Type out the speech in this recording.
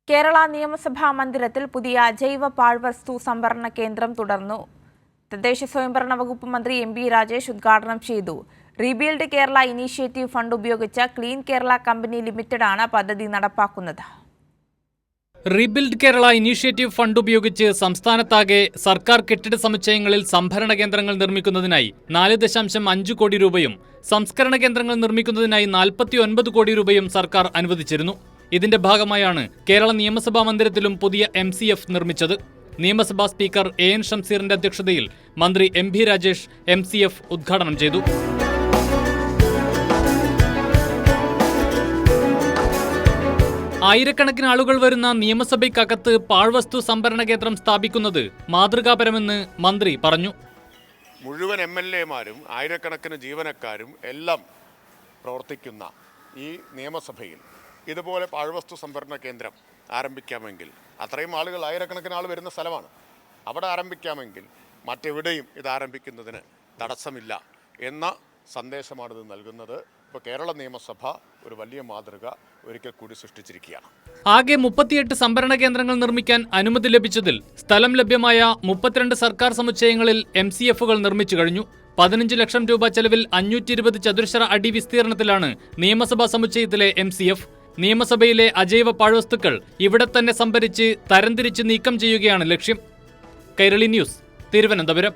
കേരള നിയമസഭാ മന്ദിരത്തിൽ പുതിയ ജൈവ പാഴ്വസ്തു സംഭരണ കേന്ദ്രം തുടർന്നു. തദ്ദേശ സ്വയംഭരണ വകുപ്പ് മന്ത്രി എം.ബി. രാജേഷ് ഉദ്ഘാടനം ചെയ്തു. റീബിൽഡ് കേരള ഇനീഷ്യേറ്റീവ് ഫണ്ട് ഉപയോഗിച്ച് ക്ലീൻ കേരള കമ്പനി ലിമിറ്റഡാണ് പദ്ധതി നടപ്പാക്കുന്നത്. റീബിൽഡ് കേരള ഇനീഷ്യേറ്റീവ് ഫണ്ട് ഉപയോഗിച്ച് സംസ്ഥാനത്താകെ സർക്കാർ കെട്ടിട സമുച്ചയങ്ങളിൽ സംഭരണ കേന്ദ്രങ്ങൾ നിർമ്മിക്കുന്നതിനായി 4.5 കോടി രൂപയും സംസ്കരണ കേന്ദ്രങ്ങൾ നിർമ്മിക്കുന്നതിനായി 49 കോടി രൂപയും സർക്കാർ അനുവദിച്ചിരുന്നു. ഇതിന്റെ ഭാഗമായാണ് കേരള നിയമസഭാ മന്ദിരത്തിലും പുതിയ MCF നിർമ്മിച്ചത്. നിയമസഭാ സ്പീക്കർ A.N. ഷംസീറിന്റെ അധ്യക്ഷതയിൽ മന്ത്രി എം.ബി. രാജേഷ് MCF ഉദ്ഘാടനം ചെയ്തു. ആയിരക്കണക്കിന് ആളുകൾ വരുന്ന നിയമസഭയ്ക്കകത്ത് പാഴ്വസ്തു സംഭരണ കേന്ദ്രം സ്ഥാപിക്കുന്നത് മാതൃകാപരമെന്ന് മന്ത്രി പറഞ്ഞു. മുഴുവൻ MLA-മാരും ആയിരക്കണക്കിന് ജീവനക്കാരും എല്ലാം പ്രവർത്തിക്കുന്ന ഈ നിയമസഭയിൽ ഇതുപോലെ പാഴ്വസ്തു സംഭരണ കേന്ദ്രം ആരംഭിക്കാമെങ്കിൽ, അത്രയും ആളുകൾ ആയിരക്കണക്കിന് ആൾ വരുന്ന സ്ഥലമാണ്, അവിടെ ആരംഭിക്കാമെങ്കിൽ മറ്റെവിടെയും ഇത് ആരംഭിക്കുന്നതിന് തടസ്സമില്ല എന്ന സന്ദേശമാണിത് നൽകുന്നത്. ഇപ്പോൾ കേരള നിയമസഭ ഒരു വലിയ മാതൃക ഒരിക്കൽ കൂടി സൃഷ്ടിച്ചിരിക്കുകയാണ്. ആകെ 38 സംഭരണ കേന്ദ്രങ്ങൾ നിർമ്മിക്കാൻ അനുമതി ലഭിച്ചതിൽ സ്ഥലം ലഭ്യമായ 32 സർക്കാർ സമുച്ചയങ്ങളിൽ MCFകൾ നിർമ്മിച്ചു കഴിഞ്ഞു. 15 ലക്ഷം രൂപ ചെലവിൽ 520 ചതുരശ്ര അടി വിസ്തീർണത്തിലാണ് നിയമസഭാ സമുച്ചയത്തിലെ MCF. നിയമസഭയിലെ അജൈവ പാഴ്വസ്തുക്കൾ ഇവിടെ തന്നെ സംഭരിച്ച് തരംതിരിച്ച് നീക്കം ചെയ്യുകയാണ് ലക്ഷ്യം. കൈരളി ന്യൂസ്, തിരുവനന്തപുരം.